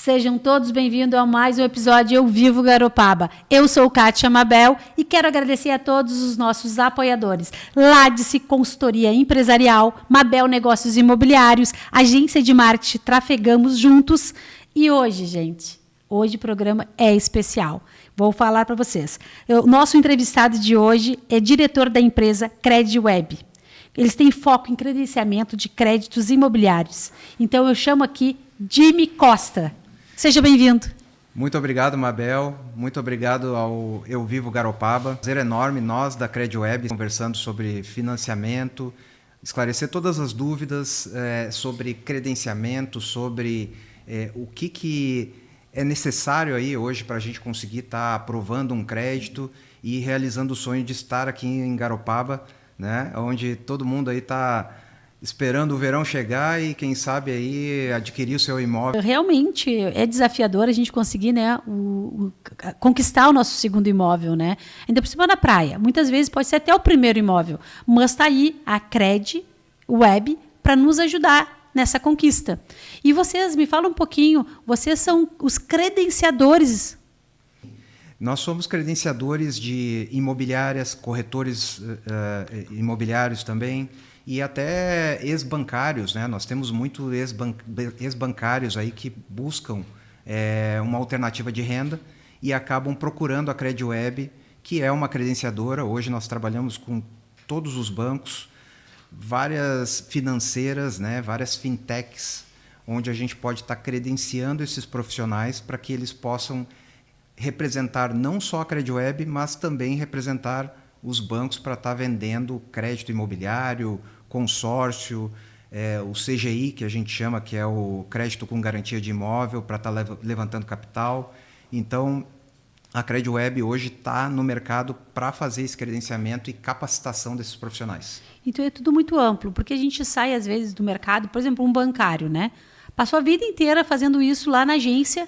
Sejam todos bem-vindos a mais um episódio Eu Vivo Garopaba. Eu sou Kátia Mabel e quero agradecer a todos os nossos apoiadores. Ladice Consultoria Empresarial, Mabel Negócios Imobiliários, Agência de Marketing Trafegamos Juntos. E hoje, gente, hoje o programa é especial. Vou falar para vocês. O nosso entrevistado de hoje é diretor da empresa CredWeb. Eles têm foco em credenciamento de créditos imobiliários. Então, eu chamo aqui Jimmy Costa. Seja bem-vindo. Muito obrigado, Mabel. Muito obrigado ao Eu Vivo Garopaba. Prazer enorme, nós da CredWeb, conversando sobre financiamento, esclarecer todas as dúvidas sobre credenciamento, sobre o que é necessário aí hoje para a gente conseguir estar aprovando um crédito e realizando o sonho de estar aqui em Garopaba, né? Onde todo mundo aí está esperando o verão chegar e, quem sabe, aí adquirir o seu imóvel. Realmente é desafiador a gente conseguir, né, conquistar o nosso segundo imóvel, né? Ainda por cima da praia. Muitas vezes pode ser até o primeiro imóvel, mas está aí a CredWeb para nos ajudar nessa conquista. E vocês, me falam um pouquinho, vocês são os credenciadores. Nós somos credenciadores de imobiliárias, corretores imobiliários também, e até ex-bancários, né? Nós temos muitos ex-bancários aí que buscam uma alternativa de renda e acabam procurando a CredWeb, que é uma credenciadora. Hoje nós trabalhamos com todos os bancos, várias financeiras, né? Várias fintechs, onde a gente pode estar credenciando esses profissionais para que eles possam representar não só a CredWeb, mas também representar os bancos para estar vendendo crédito imobiliário, consórcio, o CGI, que a gente chama, que é o crédito com garantia de imóvel, para estar levantando capital. Então, a CredWeb hoje está no mercado para fazer esse credenciamento e capacitação desses profissionais. Então, é tudo muito amplo, porque a gente sai, às vezes, do mercado, por exemplo, um bancário, né? Passou a vida inteira fazendo isso lá na agência,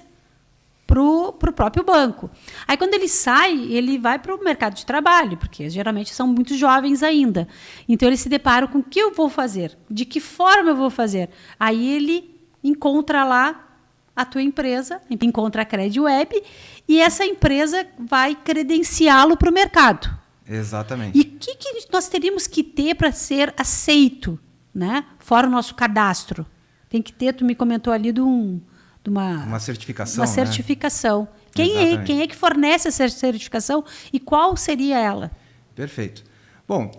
para o próprio banco. Aí, quando ele sai, ele vai para o mercado de trabalho, porque geralmente são muito jovens ainda. Então, ele se depara com o que eu vou fazer, de que forma eu vou fazer. Aí, ele encontra lá a tua empresa, encontra a CredWeb, e essa empresa vai credenciá-lo para o mercado. Exatamente. E o que nós teríamos que ter para ser aceito, né? Fora o nosso cadastro? Tem que ter, tu me comentou ali de uma certificação. Uma certificação. Né? Quem é que fornece essa certificação e qual seria ela? Perfeito. Bom,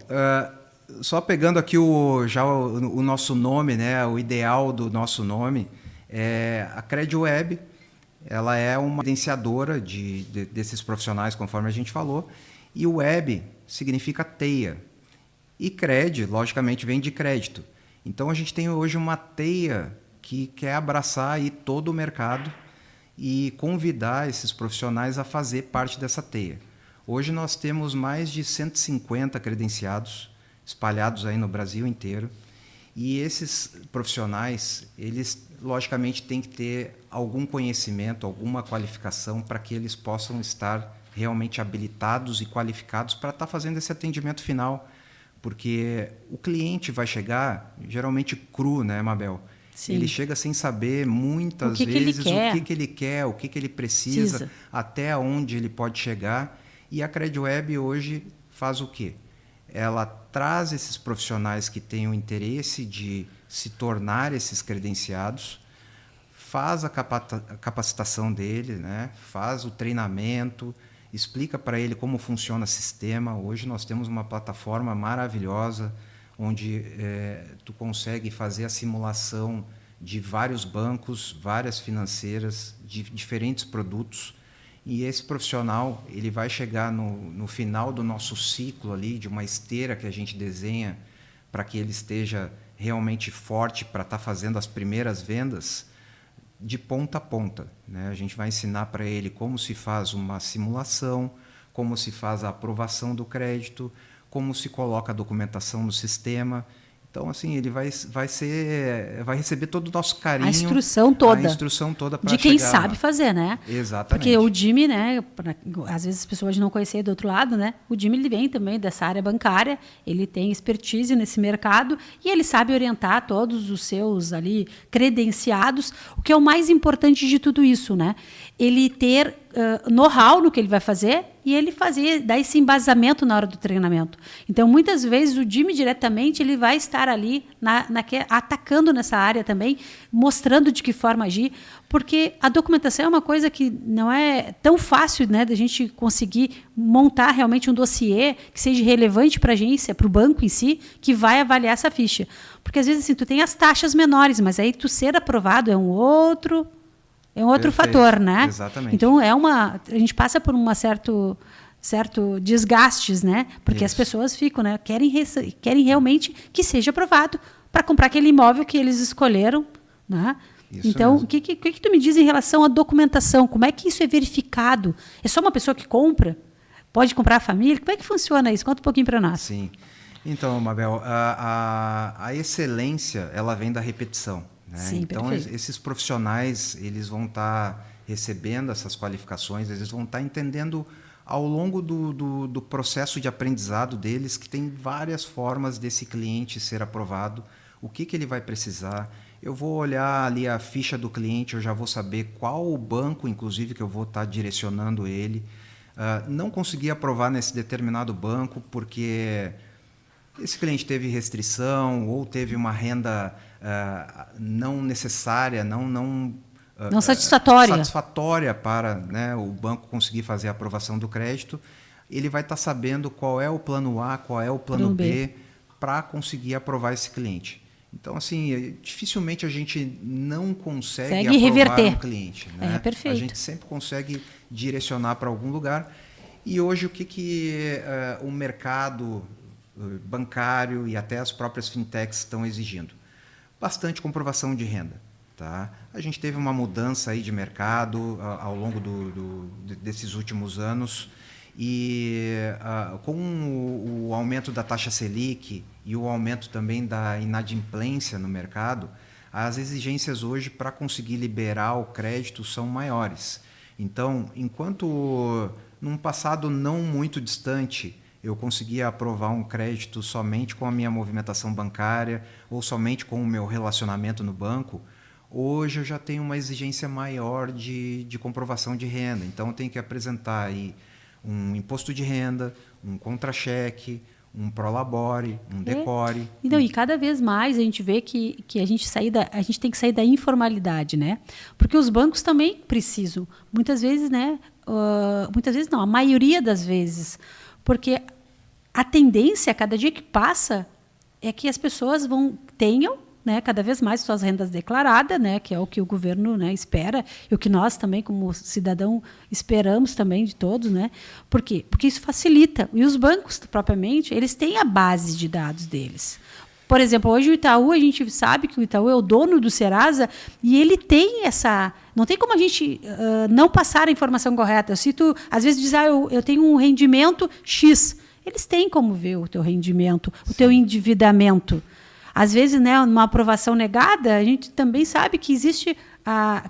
só pegando aqui o nosso nome, né, o ideal do nosso nome, a CredWeb, ela é uma credenciadora desses profissionais, conforme a gente falou, e o web significa teia. E cred, logicamente, vem de crédito. Então, a gente tem hoje uma teia que quer abraçar aí todo o mercado e convidar esses profissionais a fazer parte dessa teia. Hoje nós temos mais de 150 credenciados espalhados aí no Brasil inteiro, e esses profissionais, eles logicamente têm que ter algum conhecimento, alguma qualificação para que eles possam estar realmente habilitados e qualificados para estar fazendo esse atendimento final, porque o cliente vai chegar geralmente cru, né, Mabel? Sim. Ele chega sem saber muitas vezes o que ele quer, o que ele precisa, até onde ele pode chegar. E a CredWeb hoje faz o quê? Ela traz esses profissionais que têm o interesse de se tornar esses credenciados, faz a capacitação dele, né? Faz o treinamento, explica para ele como funciona o sistema. Hoje nós temos uma plataforma maravilhosa, onde tu consegue fazer a simulação de vários bancos, várias financeiras, de diferentes produtos, e esse profissional ele vai chegar no final do nosso ciclo ali, de uma esteira que a gente desenha para que ele esteja realmente forte para estar fazendo as primeiras vendas, de ponta a ponta, né? A gente vai ensinar para ele como se faz uma simulação, como se faz a aprovação do crédito, como se coloca a documentação no sistema, Então, assim, ele vai receber todo o nosso carinho. A instrução toda. A instrução toda para de quem chegar sabe lá. fazer, né? Exatamente. Porque o Jimmy, né? Às vezes as pessoas não conhecem do outro lado, né? O Jimmy ele vem também dessa área bancária, ele tem expertise nesse mercado e ele sabe orientar todos os seus ali credenciados, o que é o mais importante de tudo isso, né? Ele ter know-how no que ele vai fazer e ele dar esse embasamento na hora do treinamento. Então, muitas vezes, o Jimmy diretamente ele vai estar ali atacando nessa área também, mostrando de que forma agir, porque a documentação é uma coisa que não é tão fácil, né, da gente conseguir montar realmente um dossiê que seja relevante para a agência, para o banco em si, que vai avaliar essa ficha. Porque, às vezes, assim, tu tem as taxas menores, mas aí tu ser aprovado é um outro fator, né? Exatamente. Então, a gente passa por certo desgastes, né? Porque as pessoas ficam, né? Querem realmente que seja aprovado para comprar aquele imóvel que eles escolheram, né? Isso então, mesmo. o que tu me diz em relação à documentação? Como é que isso é verificado? É só uma pessoa que compra? Pode comprar a família? Como é que funciona isso? Conta um pouquinho para nós. Sim. Então, Mabel, a excelência, ela vem da repetição. Né? Sim, então, perfeito. esses profissionais, eles vão estar recebendo essas qualificações, eles vão estar entendendo ao longo do processo de aprendizado deles que tem várias formas desse cliente ser aprovado, o que ele vai precisar. Eu vou olhar ali a ficha do cliente, eu já vou saber qual o banco, inclusive, que eu vou estar direcionando ele. Não consegui aprovar nesse determinado banco porque esse cliente teve restrição ou teve uma renda não necessária, não satisfatória para, né, o banco conseguir fazer a aprovação do crédito. Ele vai estar sabendo qual é o plano A, qual é o plano B para conseguir aprovar esse cliente. Então, assim, dificilmente a gente não consegue aprovar reverter um cliente. Né? Perfeito. A gente sempre consegue direcionar para algum lugar. E hoje o que o mercado bancário e até as próprias fintechs estão exigindo? Bastante comprovação de renda. Tá? A gente teve uma mudança aí de mercado ao longo desses últimos anos e com o aumento da taxa Selic e o aumento também da inadimplência no mercado, as exigências hoje para conseguir liberar o crédito são maiores. Então, enquanto num passado não muito distante eu conseguia aprovar um crédito somente com a minha movimentação bancária ou somente com o meu relacionamento no banco, hoje eu já tenho uma exigência maior de comprovação de renda. Então, eu tenho que apresentar aí um imposto de renda, um contra-cheque, um prolabore, um decore. Então, e cada vez mais a gente vê que a gente tem que sair da informalidade, né? Porque os bancos também precisam. Muitas vezes, né? Muitas vezes não, a maioria das vezes. Porque a tendência, cada dia que passa, é que as pessoas tenham, né, cada vez mais suas rendas declaradas, né, que é o que o governo, né, espera, e o que nós também, como cidadão, esperamos também de todos. Né? Por quê? Porque isso facilita. E os bancos, propriamente, eles têm a base de dados deles. Por exemplo, hoje o Itaú, a gente sabe que o Itaú é o dono do Serasa e ele tem essa... Não tem como a gente não passar a informação correta. Se tu, às vezes, diz, eu tenho um rendimento X, eles têm como ver o teu rendimento, o teu endividamento. Às vezes, né, numa aprovação negada, a gente também sabe que existe a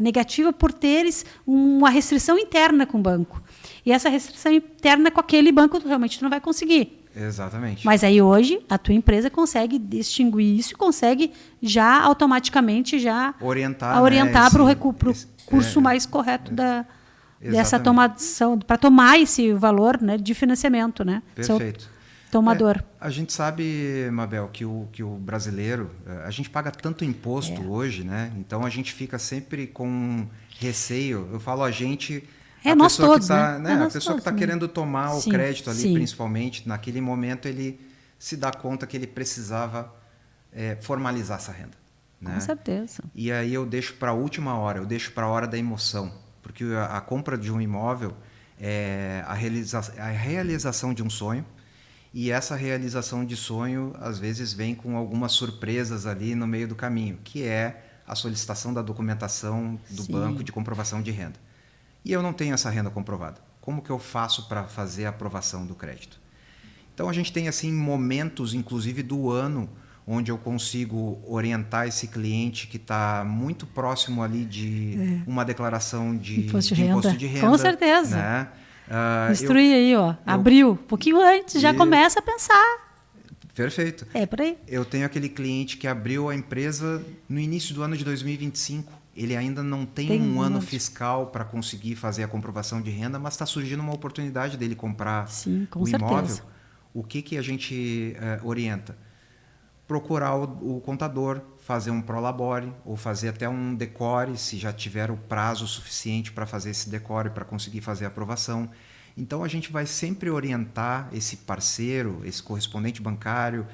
negativa por teres uma restrição interna com o banco. E essa restrição interna com aquele banco realmente tu não vai conseguir. Exatamente. Mas aí hoje a tua empresa consegue distinguir isso e consegue já automaticamente orientar para o curso mais correto dessa tomação, para tomar esse valor, né, de financiamento, né? Perfeito. Tomador. A gente sabe, Mabel, que o brasileiro, a gente paga tanto imposto hoje, né? Então a gente fica sempre com receio. Eu falo a gente, nós todos, né? A pessoa que está querendo tomar o crédito ali, principalmente, naquele momento ele se dá conta que ele precisava formalizar essa renda. Né? Com certeza. E aí eu deixo para a última hora, eu deixo para a hora da emoção. Porque a compra de um imóvel é a realização de um sonho. E essa realização de sonho, às vezes, vem com algumas surpresas ali no meio do caminho, que é a solicitação da documentação do banco de comprovação de renda. E eu não tenho essa renda comprovada. Como que eu faço para fazer a aprovação do crédito? Então a gente tem assim momentos, inclusive do ano, onde eu consigo orientar esse cliente que está muito próximo ali de uma declaração de imposto de renda. Com certeza. Né? Instruir aí, ó. Abril, um pouquinho antes, já começa a pensar. Perfeito. É por aí. Eu tenho aquele cliente que abriu a empresa no início do ano de 2025. Ele ainda não tem um ano fiscal para conseguir fazer a comprovação de renda, mas está surgindo uma oportunidade dele comprar um imóvel. O que a gente orienta? Procurar o contador, fazer um prolabore ou fazer até um decore, se já tiver o prazo suficiente para fazer esse decore para conseguir fazer a aprovação. Então a gente vai sempre orientar esse parceiro, esse correspondente bancário,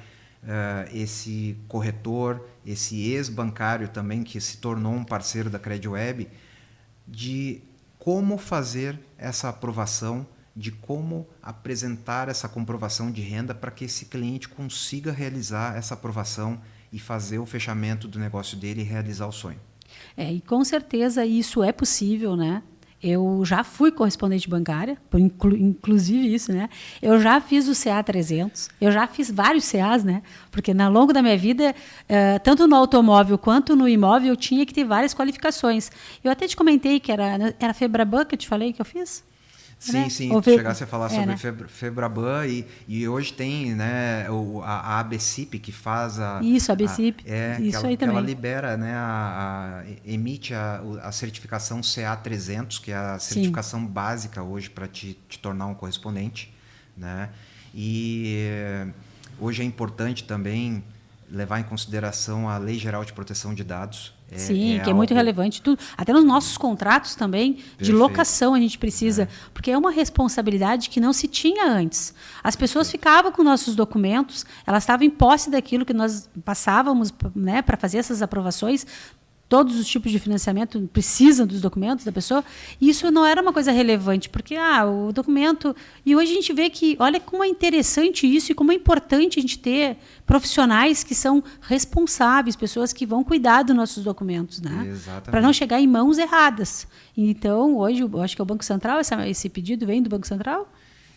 esse corretor, esse ex-bancário também que se tornou um parceiro da CredWeb, de como fazer essa aprovação, de como apresentar essa comprovação de renda para que esse cliente consiga realizar essa aprovação e fazer o fechamento do negócio dele e realizar o sonho. E com certeza isso é possível, né? Eu já fui correspondente bancária, inclusive isso, né? Eu já fiz o CA 300, eu já fiz vários CAs, né? Porque ao longo da minha vida, tanto no automóvel quanto no imóvel, eu tinha que ter várias qualificações. Eu até te comentei que era a Febraban que eu te falei que eu fiz. Sim, né? sim, chegasse a falar sobre Febraban e hoje tem, né, a ABCIP que faz a... Isso, a ABCIP, isso aí também. Ela libera, né, emite a certificação CA 300, que é a certificação básica hoje para te tornar um correspondente, né? E hoje é importante também levar em consideração a Lei Geral de Proteção de Dados. Que é muito relevante. Até nos nossos contratos também, de locação, a gente precisa, porque é uma responsabilidade que não se tinha antes. As pessoas ficavam com nossos documentos, elas estavam em posse daquilo que nós passávamos, né, para fazer essas aprovações. Todos os tipos de financiamento precisam dos documentos da pessoa. E isso não era uma coisa relevante, porque o documento... E hoje a gente vê que, olha como é interessante isso e como é importante a gente ter profissionais que são responsáveis, pessoas que vão cuidar dos nossos documentos, né? Para não chegar em mãos erradas. Então, hoje, eu acho que é o Banco Central, esse pedido vem do Banco Central?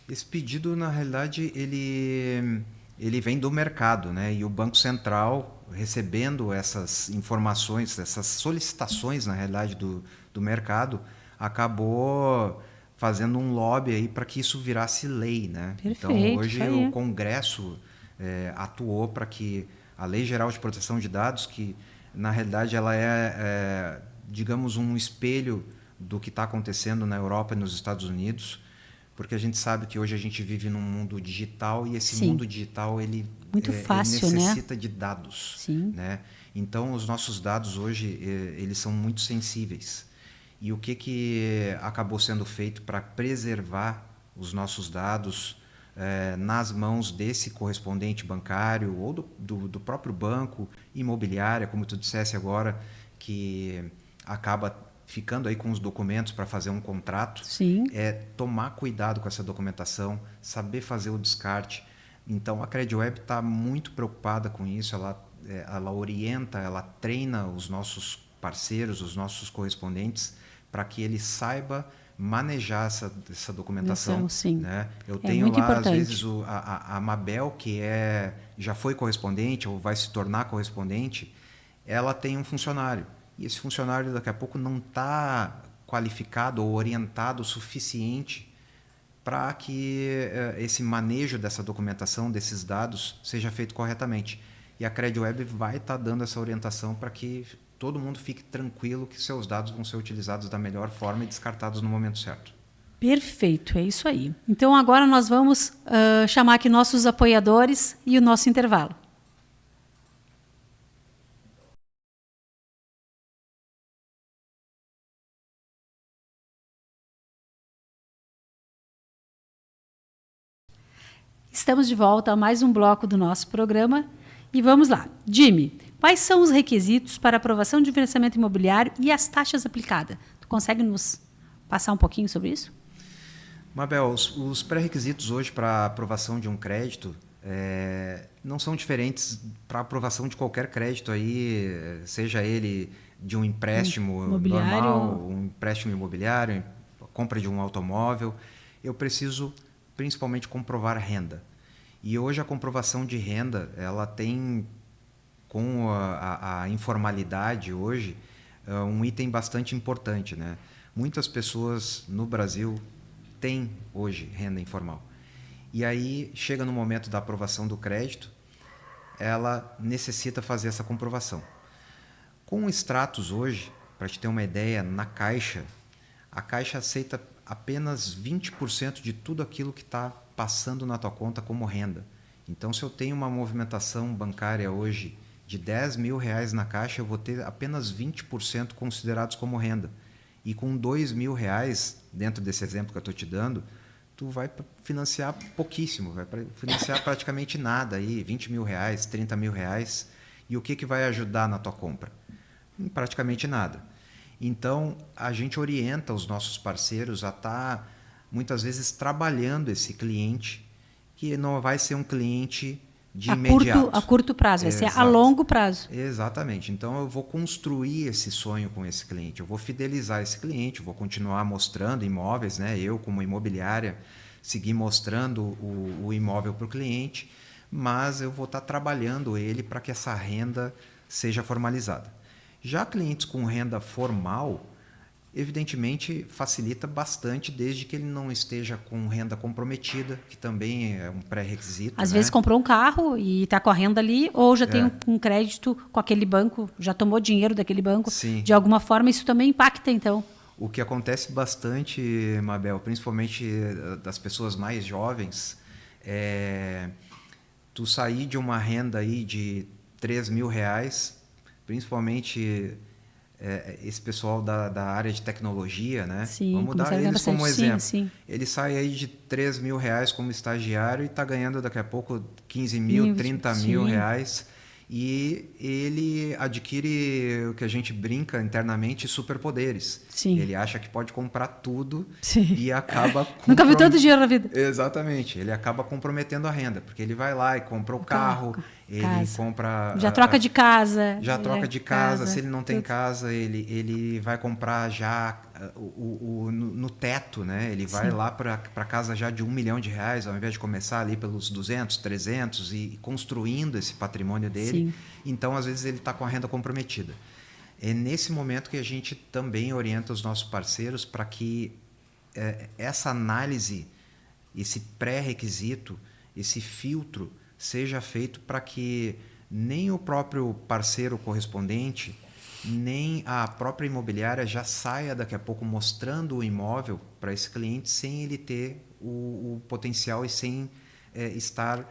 Esse pedido, na realidade, ele vem do mercado, né? E o Banco Central, recebendo essas informações, essas solicitações, na realidade, do mercado, acabou fazendo um lobby aí para que isso virasse lei, né? Perfeito, então, hoje o Congresso atuou para que a Lei Geral de Proteção de Dados, que, na realidade, ela digamos, um espelho do que está acontecendo na Europa e nos Estados Unidos, porque a gente sabe que hoje a gente vive num mundo digital e esse mundo digital ele necessita de dados, né? Então os nossos dados hoje eles são muito sensíveis. E o que acabou sendo feito para preservar os nossos dados nas mãos desse correspondente bancário ou do próprio banco, imobiliária, como tu dissesse agora, que acaba ficando aí com os documentos para fazer um contrato, tomar cuidado com essa documentação, saber fazer o descarte. Então, a CredWeb está muito preocupada com isso, ela orienta, ela treina os nossos parceiros, os nossos correspondentes, para que ele saiba manejar essa documentação. Né? Eu tenho lá, às vezes, a Mabel, que já foi correspondente ou vai se tornar correspondente, ela tem um funcionário. E esse funcionário daqui a pouco não está qualificado ou orientado o suficiente para que esse manejo dessa documentação, desses dados, seja feito corretamente. E a CredWeb vai estar dando essa orientação para que todo mundo fique tranquilo que seus dados vão ser utilizados da melhor forma e descartados no momento certo. Perfeito, é isso aí. Então agora nós vamos chamar aqui nossos apoiadores e o nosso intervalo. Estamos de volta a mais um bloco do nosso programa e vamos lá. Jimmy, quais são os requisitos para aprovação de financiamento imobiliário e as taxas aplicadas? Tu consegue nos passar um pouquinho sobre isso? Mabel, os pré-requisitos hoje para aprovação de um crédito não são diferentes para aprovação de qualquer crédito aí, seja ele de um empréstimo normal, um empréstimo imobiliário, compra de um automóvel. Eu preciso principalmente comprovar renda. E hoje a comprovação de renda, ela tem, com a informalidade hoje, um item bastante importante, né? Muitas pessoas no Brasil têm hoje renda informal. E aí chega no momento da aprovação do crédito, ela necessita fazer essa comprovação. Com o Stratos hoje, para te ter uma ideia, na Caixa, a Caixa aceita apenas 20% de tudo aquilo que está passando na tua conta como renda. Então, se eu tenho uma movimentação bancária hoje de R$10.000 na Caixa, eu vou ter apenas 20% considerados como renda. E com R$2.000, dentro desse exemplo que eu estou te dando, tu vai financiar pouquíssimo, vai financiar praticamente nada, aí, R$20.000, R$30.000. E o que vai ajudar na tua compra? Praticamente nada. Então, a gente orienta os nossos parceiros a estar, muitas vezes, trabalhando esse cliente, que não vai ser um cliente de imediato. A curto prazo, vai ser a longo prazo. Exatamente. Então, eu vou construir esse sonho com esse cliente, eu vou fidelizar esse cliente, vou continuar mostrando imóveis, né? Eu, como imobiliária, seguir mostrando o imóvel para o cliente, mas eu vou estar trabalhando ele para que essa renda seja formalizada. Já clientes com renda formal, evidentemente facilita bastante, desde que ele não esteja com renda comprometida, que também é um pré-requisito. Às vezes comprou um carro e está com a renda ali, ou já tem um crédito com aquele banco, já tomou dinheiro daquele banco. Sim. De alguma forma, isso também impacta, então. O que acontece bastante, Mabel, principalmente das pessoas mais jovens, é tu sair de uma renda aí de R$3.000, principalmente esse pessoal da área de tecnologia, né? Sim, vamos dar eles como exemplo. Sim. Ele sai aí de R$3.000 como estagiário e está ganhando daqui a pouco R$15.000, R$30.000. E ele adquire o que a gente brinca internamente, superpoderes. Sim. Ele acha que pode comprar tudo. Sim. E acaba... Nunca viu tanto dinheiro na vida. Exatamente. Ele acaba comprometendo a renda, porque ele vai lá e compra o carro, ele compra... Já troca de casa. Já troca de casa. Se ele não tem casa, ele vai comprar já no teto, né? Ele vai lá para casa já de R$1 milhão, ao invés de começar ali pelos 200, 300 e construindo esse patrimônio dele. Sim. Então, às vezes, ele está com a renda comprometida. É nesse momento que a gente também orienta os nossos parceiros para que essa análise, esse pré-requisito, esse filtro seja feito para que nem o próprio parceiro correspondente, nem a própria imobiliária já saia daqui a pouco mostrando o imóvel para esse cliente sem ele ter o potencial e sem estar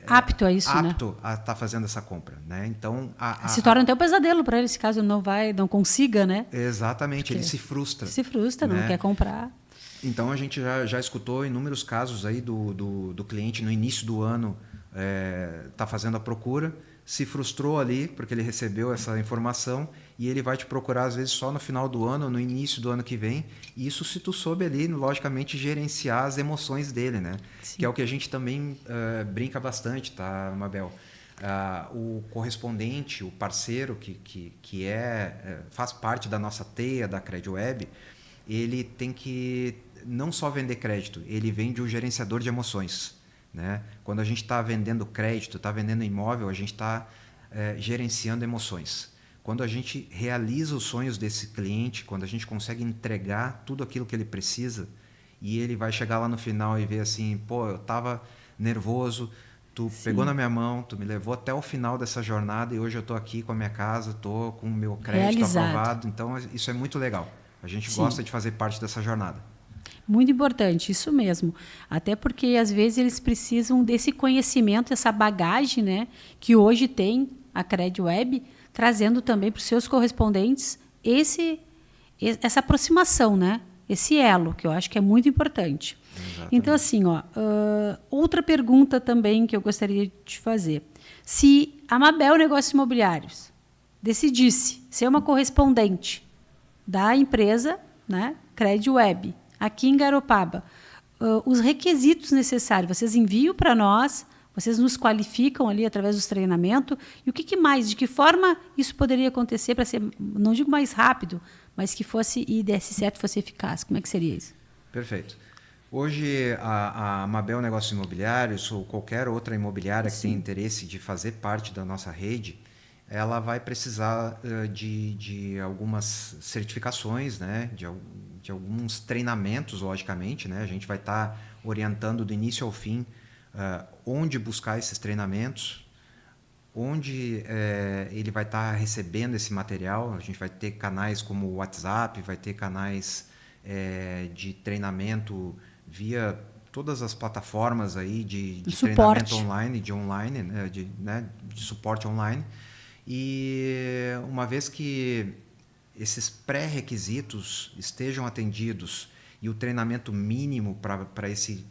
apto a isso, apto a estar fazendo essa compra, né? Então se torna até um pesadelo para ele, se caso não consiga, né? Exatamente. Porque ele se frustra, né? Não quer comprar. Então a gente já escutou inúmeros casos aí do cliente no início do ano tá fazendo a procura, se frustrou ali porque ele recebeu essa informação e ele vai te procurar às vezes só no final do ano, no início do ano que vem. E isso se tu soube ali, logicamente, gerenciar as emoções dele, né? Sim. Que é o que a gente também brinca bastante, tá, Mabel? O correspondente, o parceiro que faz parte da nossa teia da CredWeb, ele tem que não só vender crédito, ele vende o gerenciador de emoções. Né? Quando a gente está vendendo crédito, está vendendo imóvel, a gente está gerenciando emoções. Quando a gente realiza os sonhos desse cliente, quando a gente consegue entregar tudo aquilo que ele precisa e ele vai chegar lá no final e ver assim, pô, eu estava nervoso, tu pegou na minha mão, tu me levou até o final dessa jornada e hoje eu estou aqui com a minha casa, estou com o meu crédito aprovado. Então, isso é muito legal. A gente gosta de fazer parte dessa jornada. Muito importante, isso mesmo. Até porque, às vezes, eles precisam desse conhecimento, essa bagagem, né, que hoje tem a CredWeb, trazendo também para os seus correspondentes essa aproximação, né, esse elo, que eu acho que é muito importante. Exatamente. Então, assim, outra pergunta também que eu gostaria de te fazer. Se a Mabel Negócios Imobiliários decidisse ser uma correspondente da empresa, né, CredWeb, aqui em Garopaba, os requisitos necessários, vocês enviam para nós, vocês nos qualificam ali através dos treinamentos, e o que mais, de que forma isso poderia acontecer para ser, não digo mais rápido, mas que fosse e desse certo, fosse eficaz? Como é que seria isso? Perfeito. Hoje, a Mabel Negócios Imobiliários ou qualquer outra imobiliária que Sim. tenha interesse de fazer parte da nossa rede, ela vai precisar de algumas certificações, né? De alguns treinamentos, logicamente. Né? A gente vai estar orientando do início ao fim onde buscar esses treinamentos, onde ele vai estar recebendo esse material. A gente vai ter canais como o WhatsApp, vai ter canais de treinamento via todas as plataformas aí de treinamento online, de suporte online. E uma vez que esses pré-requisitos estejam atendidos e o treinamento mínimo para esse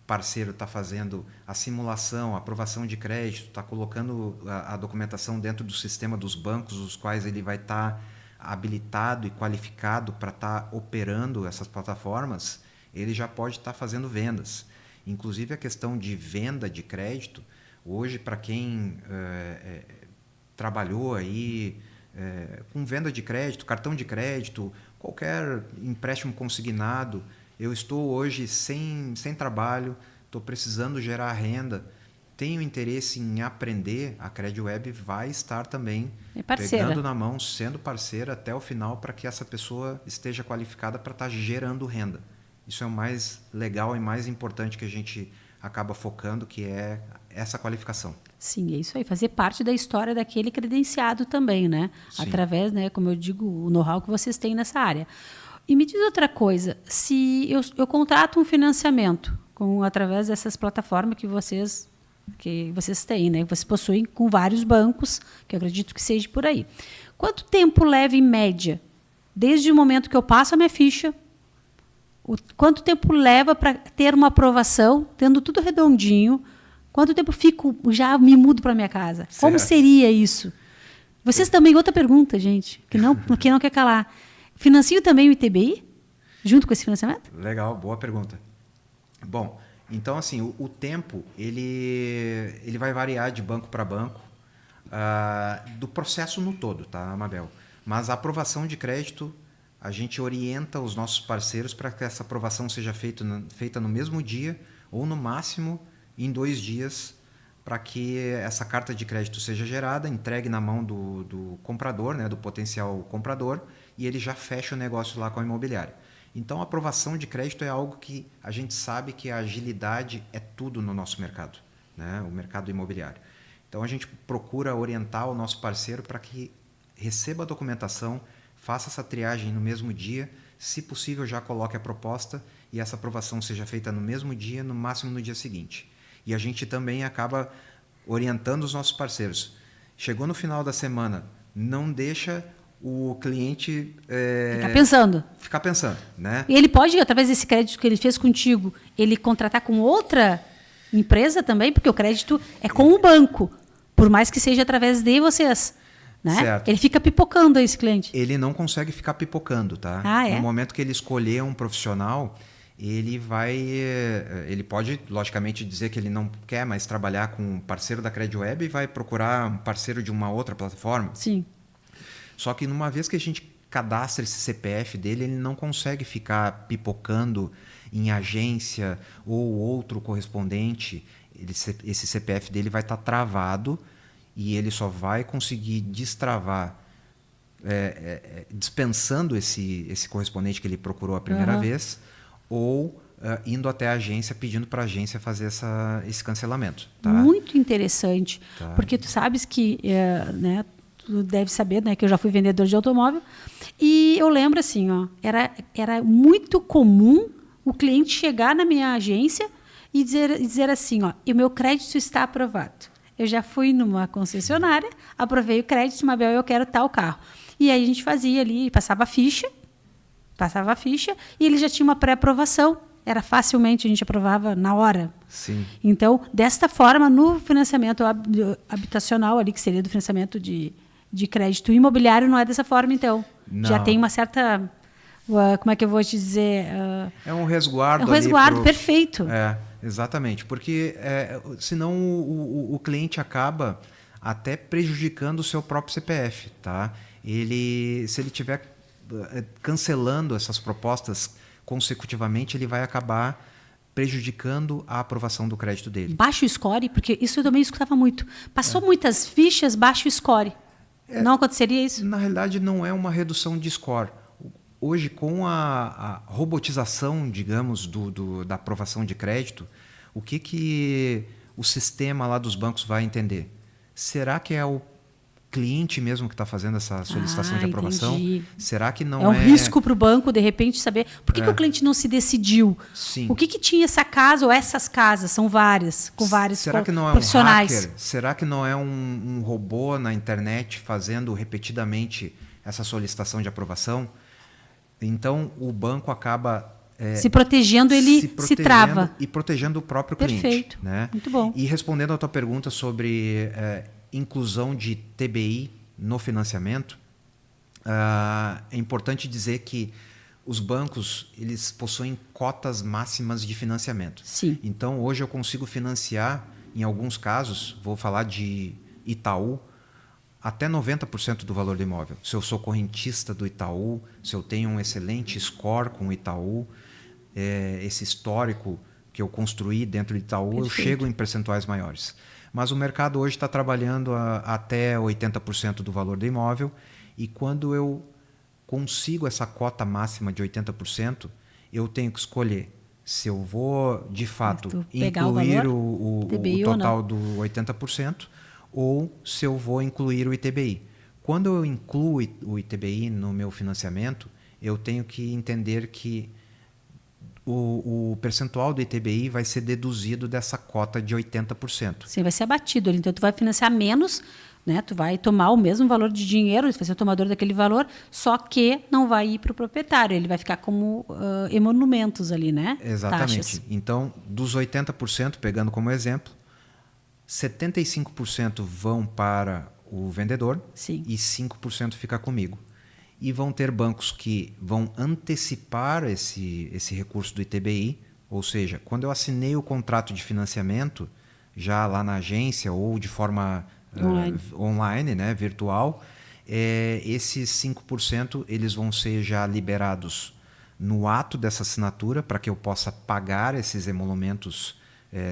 parceiro está fazendo a simulação, a aprovação de crédito, está colocando a documentação dentro do sistema dos bancos, os quais ele vai estar habilitado e qualificado para estar operando essas plataformas, ele já pode estar fazendo vendas. Inclusive a questão de venda de crédito, hoje para quem trabalhou aí com venda de crédito, cartão de crédito, qualquer empréstimo consignado, eu estou hoje sem trabalho, estou precisando gerar renda, tenho interesse em aprender, a CredWeb vai estar também pegando na mão, sendo parceira até o final para que essa pessoa esteja qualificada para estar gerando renda. Isso é o mais legal e mais importante que a gente acaba focando, que é essa qualificação. Sim, é isso aí, fazer parte da história daquele credenciado também, né? Sim. Através, né, como eu digo, o know-how que vocês têm nessa área. E me diz outra coisa, se eu contrato um financiamento através dessas plataformas que vocês têm, né? Vocês possuem com vários bancos, que eu acredito que seja por aí. Quanto tempo leva, em média, desde o momento que eu passo a minha ficha, quanto tempo leva para ter uma aprovação, tendo tudo redondinho? Quanto tempo já me mudo para minha casa? Certo. Como seria isso? Vocês também, outra pergunta, gente, que não quer calar. Financiam também o ITBI, junto com esse financiamento? Legal, boa pergunta. Bom, então assim, o tempo ele vai variar de banco para banco, do processo no todo, tá, Mabel? Mas a aprovação de crédito, a gente orienta os nossos parceiros para que essa aprovação seja feita no mesmo dia ou no máximo em 2 dias, para que essa carta de crédito seja gerada, entregue na mão do comprador, né, do potencial comprador, e ele já fecha o negócio lá com a imobiliária. Então, a aprovação de crédito é algo que a gente sabe que a agilidade é tudo no nosso mercado, né, o mercado imobiliário. Então, a gente procura orientar o nosso parceiro para que receba a documentação, faça essa triagem no mesmo dia, se possível já coloque a proposta e essa aprovação seja feita no mesmo dia, no máximo no dia seguinte. E a gente também acaba orientando os nossos parceiros. Chegou no final da semana, não deixa o cliente ficar pensando, né? E ele pode, através desse crédito que ele fez contigo, ele contratar com outra empresa também, porque o crédito é com o banco, por mais que seja através de vocês. Né? Certo. Ele fica pipocando esse cliente. Ele não consegue ficar pipocando, tá? No momento que ele escolher um profissional, ele pode, logicamente, dizer que ele não quer mais trabalhar com um parceiro da CredWeb e vai procurar um parceiro de uma outra plataforma. Sim. Só que numa vez que a gente cadastra esse CPF dele, ele não consegue ficar pipocando em agência ou outro correspondente. Esse CPF dele vai estar travado e ele só vai conseguir destravar dispensando esse correspondente que ele procurou a primeira vez, ou indo até a agência pedindo para a agência fazer esse cancelamento. Tá? Muito interessante, tá. Porque tu sabes que, né, tu deve saber, né, que eu já fui vendedor de automóvel, e eu lembro assim, era muito comum o cliente chegar na minha agência e dizer assim, o meu crédito está aprovado. Eu já fui numa concessionária, aprovei o crédito, Mabel, eu quero tal carro. E aí a gente fazia ali, passava a ficha, e ele já tinha uma pré-aprovação. Era facilmente, a gente aprovava na hora. Sim. Então, desta forma, no financiamento habitacional, ali, que seria do financiamento de crédito imobiliário, não é dessa forma, então. Não. Já tem uma certa... como é que eu vou te dizer? É um resguardo. É um resguardo perfeito. Exatamente. Porque senão o cliente acaba até prejudicando o seu próprio CPF. Tá? Se ele estiver cancelando essas propostas consecutivamente, ele vai acabar prejudicando a aprovação do crédito dele. Baixo score, porque isso eu também escutava muito. Passou muitas fichas, baixo score. Não aconteceria isso? Na realidade, não é uma redução de score. Hoje, com a robotização, digamos, da aprovação de crédito, o que o sistema lá dos bancos vai entender? Será que é o cliente mesmo que está fazendo essa solicitação de aprovação? Entendi. Será que não é um risco para o banco, de repente, saber por que o cliente não se decidiu? Sim. O que tinha essa casa ou essas casas? São várias, com vários Será que não é profissionais. Um hacker? Será que não é um robô na internet fazendo repetidamente essa solicitação de aprovação? Então, o banco acaba se protegendo, ele se trava. E protegendo o próprio cliente. Perfeito. Né? Muito bom. E respondendo à tua pergunta sobre inclusão de TBI no financiamento, é importante dizer que os bancos eles possuem cotas máximas de financiamento. Sim. Então, hoje eu consigo financiar, em alguns casos, vou falar de Itaú, até 90% do valor do imóvel. Se eu sou correntista do Itaú, se eu tenho um excelente score com o Itaú, esse histórico que eu construí dentro do Itaú, Perfeito. eu chego em percentuais maiores. Mas o mercado hoje está trabalhando até 80% do valor do imóvel, e quando eu consigo essa cota máxima de 80%, eu tenho que escolher se eu vou, de fato, incluir o total do 80%, ou se eu vou incluir o ITBI. Quando eu incluo o ITBI no meu financiamento, eu tenho que entender que o percentual do ITBI vai ser deduzido dessa cota de 80%. Sim, vai ser abatido. Então, tu vai financiar menos, né? Tu vai tomar o mesmo valor de dinheiro, você vai ser o tomador daquele valor, só que não vai ir para o proprietário, ele vai ficar como emolumentos ali, né? Exatamente. Taxas. Então, dos 80%, pegando como exemplo, 75% vão para o vendedor. Sim. E 5% fica comigo. E vão ter bancos que vão antecipar esse recurso do ITBI, ou seja, quando eu assinei o contrato de financiamento, já lá na agência ou de forma online, né, virtual, esses 5% eles vão ser já liberados no ato dessa assinatura, para que eu possa pagar esses emolumentos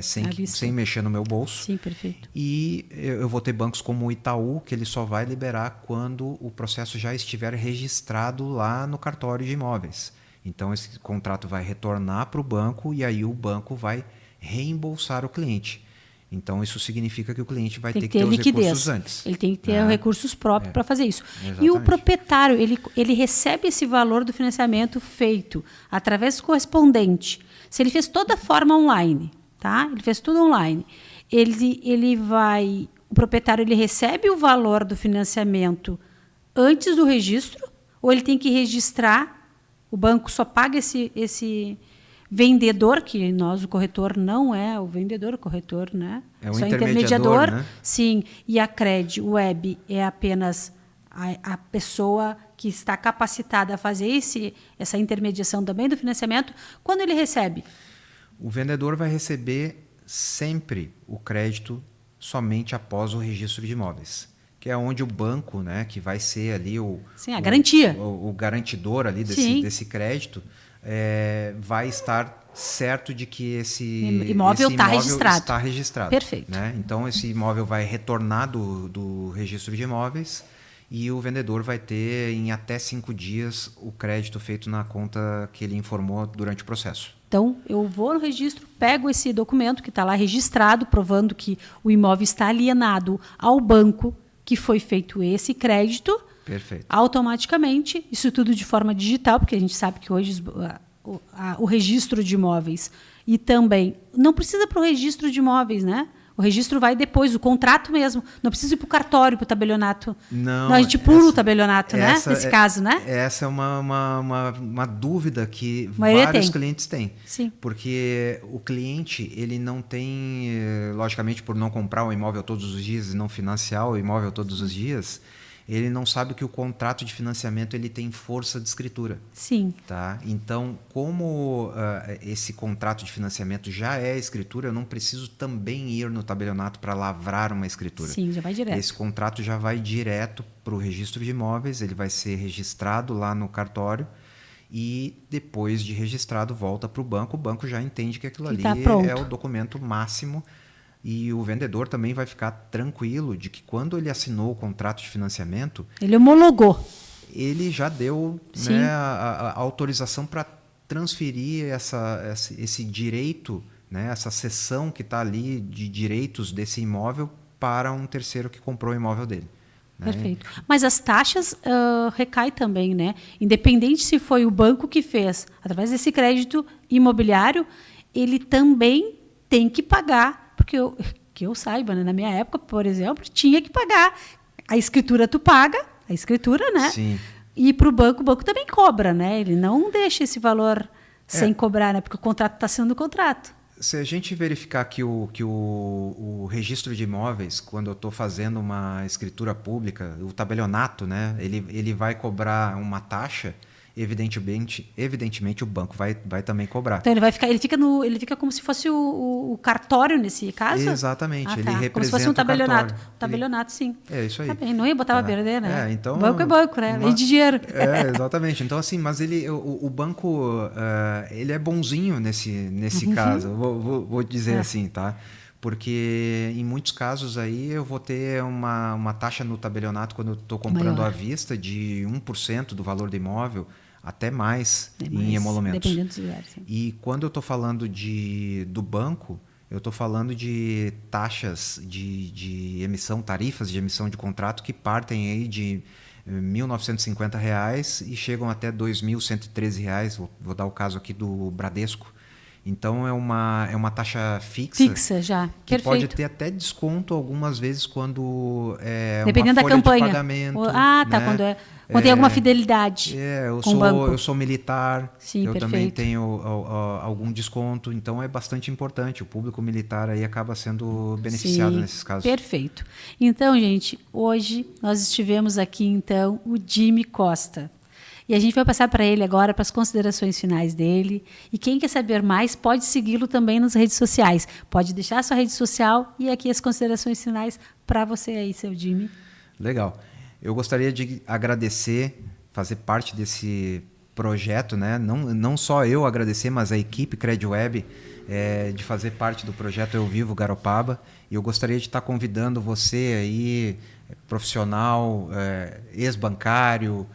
sem mexer no meu bolso. Sim, perfeito. E eu vou ter bancos como o Itaú, que ele só vai liberar quando o processo já estiver registrado lá no cartório de imóveis. Então, esse contrato vai retornar para o banco e aí o banco vai reembolsar o cliente. Então, isso significa que o cliente vai ter que ter os recursos antes. Ele tem que ter recursos próprios para fazer isso. Exatamente. E o proprietário, ele recebe esse valor do financiamento feito através do correspondente. Se ele fez toda a forma online, tá? Ele fez tudo online. O proprietário ele recebe o valor do financiamento antes do registro, ou ele tem que registrar? O banco só paga esse vendedor, que o corretor não é o vendedor, o corretor, né? É o só intermediador, né? Sim. E a Cred Web é apenas a pessoa que está capacitada a fazer essa intermediação também do financiamento. Quando ele recebe? O vendedor vai receber sempre o crédito somente após o registro de imóveis, que é onde o banco, né, que vai ser ali a garantia. O garantidor ali desse crédito, vai estar certo de que esse imóvel está registrado. Perfeito. Né? Então, esse imóvel vai retornar do registro de imóveis e o vendedor vai ter em até 5 dias o crédito feito na conta que ele informou durante o processo. Então, eu vou no registro, pego esse documento que está lá registrado, provando que o imóvel está alienado ao banco que foi feito esse crédito. Perfeito. Automaticamente, isso tudo de forma digital, porque a gente sabe que hoje o registro de imóveis e também não precisa para o registro de imóveis, né? O registro vai depois, o contrato mesmo. Não precisa ir para o cartório, para o tabelionato. Não, a gente pula o tabelionato, né? Nesse caso, né? Essa é uma dúvida que vários clientes têm. Sim. Porque o cliente, ele não tem, logicamente, por não comprar o imóvel todos os dias e não financiar o imóvel todos os dias, ele não sabe que o contrato de financiamento ele tem força de escritura. Sim. Tá? Então, como esse contrato de financiamento já é escritura, eu não preciso também ir no tabelionato para lavrar uma escritura. Sim, já vai direto. Esse contrato já vai direto para o registro de imóveis, ele vai ser registrado lá no cartório e depois de registrado volta para o banco já entende que aquilo ali tá pronto. é o documento máximo e o vendedor também vai ficar tranquilo de que quando ele assinou o contrato de financiamento... Ele homologou. Ele já deu, né, a autorização para transferir esse direito, né, essa cessão que está ali de direitos desse imóvel para um terceiro que comprou o imóvel dele. Né? Perfeito. Mas as taxas recaem também, né? Independente se foi o banco que fez, através desse crédito imobiliário, ele também tem que pagar, porque que eu saiba, né? Na minha época, por exemplo, tinha que pagar. A escritura tu paga, a escritura, né? Sim. E para o banco também cobra, né? Ele não deixa esse valor sem cobrar, né? Porque o contrato está sendo contrato. Se a gente verificar que o registro de imóveis, quando eu estou fazendo uma escritura pública, o tabelionato, né, ele vai cobrar uma taxa, evidentemente o banco vai também cobrar. Então ele fica como se fosse o cartório nesse caso? Exatamente, ele representa como se fosse um tabelionato. o cartório. Tabelionato, sim. É isso aí. Tá bem, não ia botar para perder, né? Então, banco é banco, né? Lei de dinheiro. Exatamente. Então, assim, mas o banco ele é bonzinho nesse caso. Vou dizer assim, tá? Porque em muitos casos aí eu vou ter uma taxa no tabelionato quando eu estou comprando à vista de 1% do valor do imóvel, até mais em emolumentos. Dependendo dos lugares. Sim. E quando eu estou falando do banco, eu estou falando de taxas de emissão, tarifas de emissão de contrato que partem aí de R$ 1.950 e chegam até R$ 2.113. Vou dar o caso aqui do Bradesco. Então é uma taxa fixa já. Que Perfeito. pode ter até desconto algumas vezes quando é dependendo uma folha da campanha. de pagamento. Tá. Né? Quando tem alguma fidelidade. Eu sou militar. Sim, eu também tenho algum desconto. Então é bastante importante. O público militar aí acaba sendo beneficiado nesses casos. Perfeito. Então, gente, hoje nós estivemos aqui então o Jimmy Costa. E a gente vai passar para ele agora para as considerações finais dele. E quem quer saber mais pode segui-lo também nas redes sociais. Pode deixar a sua rede social e aqui as considerações finais para você aí, seu Jimmy. Legal. Eu gostaria de agradecer, fazer parte desse projeto, né? Não só eu agradecer, mas a equipe CredWeb de fazer parte do projeto Eu Vivo Garopaba. E eu gostaria de estar convidando você aí, profissional, ex-bancário,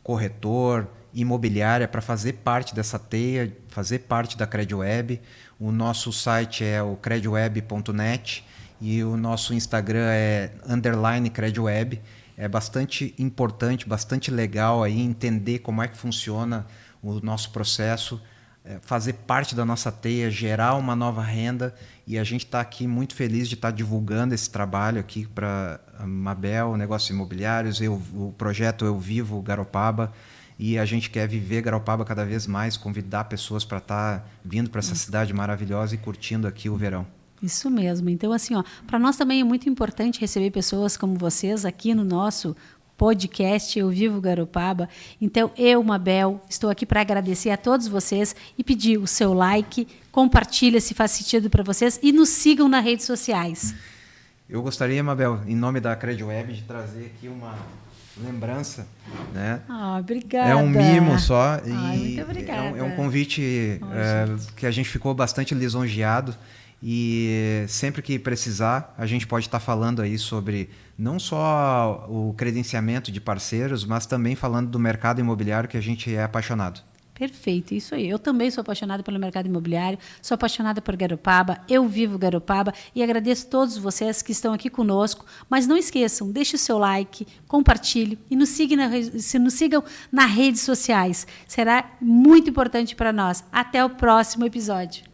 corretor, imobiliária, para fazer parte dessa teia, fazer parte da CredWeb. O nosso site é o credweb.net e o nosso Instagram é _CredWeb. É bastante importante, bastante legal aí entender como é que funciona o nosso processo, fazer parte da nossa teia, gerar uma nova renda, e a gente está aqui muito feliz de estar divulgando esse trabalho aqui para a Mabel, Negócios Imobiliários, o projeto Eu Vivo Garopaba, e a gente quer viver Garopaba cada vez mais, convidar pessoas para estar vindo para essa cidade maravilhosa e curtindo aqui o verão. Isso mesmo. Então, assim, para nós também é muito importante receber pessoas como vocês aqui no nosso podcast Eu Vivo Garopaba. Então, eu, Mabel, estou aqui para agradecer a todos vocês e pedir o seu like, compartilha se faz sentido para vocês e nos sigam nas redes sociais. Eu gostaria, Mabel, em nome da CredWeb, de trazer aqui uma lembrança, né? Obrigada. É um mimo só e muito obrigada. É um convite que a gente ficou bastante lisonjeado. E sempre que precisar, a gente pode estar falando aí sobre não só o credenciamento de parceiros, mas também falando do mercado imobiliário, que a gente é apaixonado. Perfeito, isso aí. Eu também sou apaixonada pelo mercado imobiliário, sou apaixonada por Garopaba, eu vivo Garopaba e agradeço a todos vocês que estão aqui conosco. Mas não esqueçam, deixe o seu like, compartilhe e nos sigam nas redes sociais. Será muito importante para nós. Até o próximo episódio.